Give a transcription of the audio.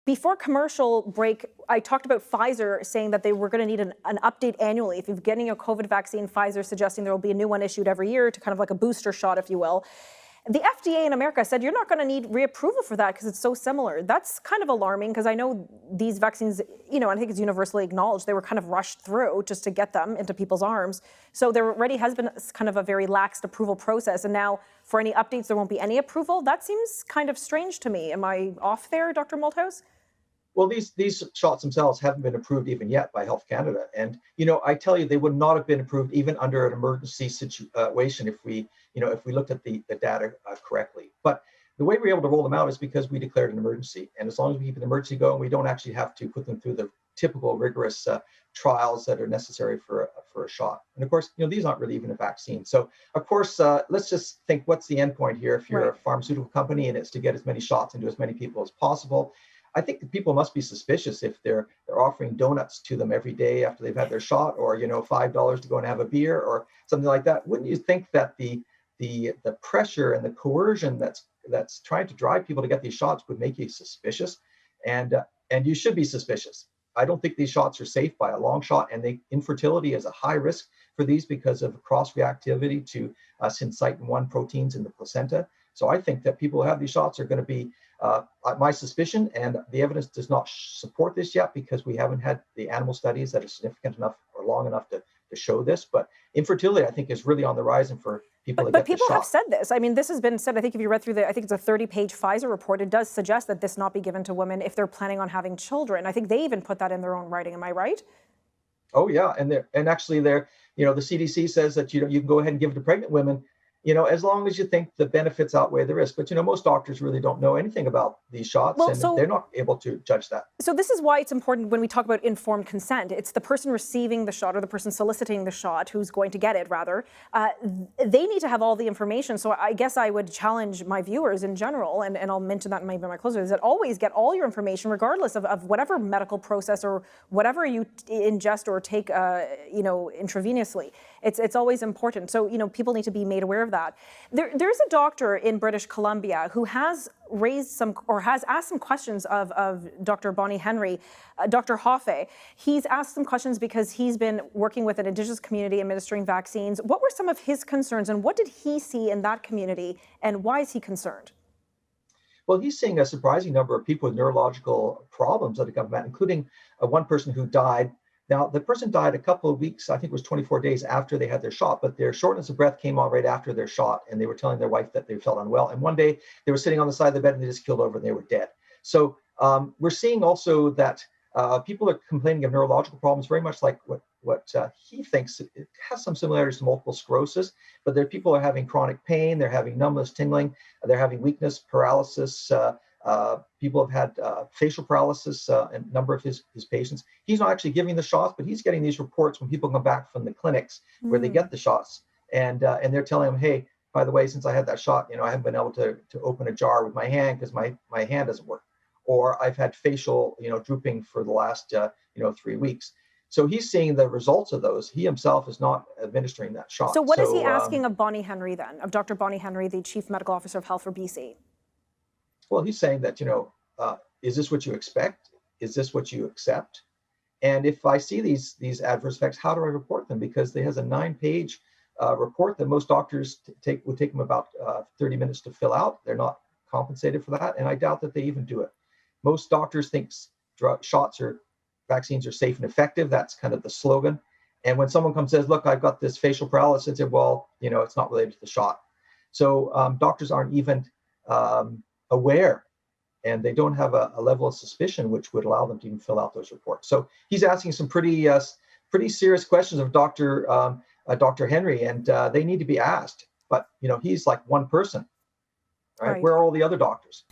Before commercial break, I talked about Pfizer saying that they were going to need an update annually. If you're getting a COVID vaccine, Pfizer suggesting there will be a new one issued every year to kind of like a booster shot, if you will. The FDA in America said you're not going to need reapproval for that because it's so similar. That's kind of alarming because I know these vaccines, I think it's universally acknowledged, they were kind of rushed through just to get them into people's arms. So there already has been kind of a very lax approval process. And now for any updates, there won't be any approval. That seems kind of strange to me. Am I off there, Dr. Malthouse? Well, these shots themselves haven't been approved even yet by Health Canada. And, I tell you, they would not have been approved even under an emergency situation if we looked at the data correctly. But the way we're able to roll them out is because we declared an emergency. And as long as we keep an emergency going, we don't actually have to put them through the typical rigorous trials that are necessary for a shot. And of course, these aren't really even a vaccine. So of course, let's just think, what's the end point here? If you're a pharmaceutical company and it's to get as many shots into as many people as possible, I think that people must be suspicious if they're offering donuts to them every day after they've had their shot, or $5 to go and have a beer or something like that. Wouldn't you think that the pressure and the coercion that's trying to drive people to get these shots would make you suspicious? And you should be suspicious. I don't think these shots are safe by a long shot, and infertility is a high risk for these because of cross-reactivity to syncytin-1 proteins in the placenta. So I think that people who have these shots are going to be, my suspicion, and the evidence does not support this yet because we haven't had the animal studies that are significant enough or long enough to show this. But infertility, I think, is really on the rise for people to get the shot. But people have said this. I mean, this has been said. I think if you read through I think it's a 30-page Pfizer report, it does suggest that this not be given to women if they're planning on having children. I think they even put that in their own writing. Am I right? Oh yeah, and actually, the CDC says that you can go ahead and give it to pregnant women, as long as you think the benefits outweigh the risk. But, most doctors really don't know anything about these shots, and they're not able to judge that. So this is why it's important when we talk about informed consent. It's the person receiving the shot or the person soliciting the shot who's going to get it, rather. They need to have all the information. So I guess I would challenge my viewers in general, and I'll mention that in my closer, is that always get all your information, regardless of whatever medical process or whatever you ingest or take, intravenously. It's always important. So, people need to be made aware of that. There's a doctor in British Columbia who has asked some questions of Dr. Bonnie Henry, Dr. Hoffe. He's asked some questions because he's been working with an Indigenous community administering vaccines. What were some of his concerns, and what did he see in that community, and why is he concerned? Well, he's seeing a surprising number of people with neurological problems that have come back, including one person who died. Now, the person died a couple of weeks, I think it was 24 days after they had their shot, but their shortness of breath came on right after their shot, and they were telling their wife that they felt unwell. And one day they were sitting on the side of the bed and they just keeled over and they were dead. So we're seeing also that people are complaining of neurological problems, very much like what he thinks. It has some similarities to multiple sclerosis, but people are having chronic pain, they're having numbness, tingling, they're having weakness, paralysis. People have had facial paralysis, a number of his patients. He's not actually giving the shots, but he's getting these reports when people come back from the clinics where they get the shots, and they're telling him, hey, by the way, since I had that shot, I haven't been able to open a jar with my hand because my hand doesn't work, or I've had facial drooping for the last 3 weeks. So he's seeing the results of those. He himself is not administering that shot. So what is he asking of Bonnie Henry then, of Dr. Bonnie Henry, the Chief Medical Officer of Health for BC? Well, he's saying that, is this what you expect? Is this what you accept? And if I see these adverse effects, how do I report them? Because they has a 9-page report that most doctors would take them about 30 minutes to fill out. They're not compensated for that, and I doubt that they even do it. Most doctors think vaccines are safe and effective. That's kind of the slogan. And when someone comes and says, look, I've got this facial paralysis, I say, well, it's not related to the shot. So doctors aren't even aware, and they don't have a level of suspicion which would allow them to even fill out those reports. So he's asking some pretty serious questions of Dr. Henry, and they need to be asked. But he's like one person, right? Where are all the other doctors?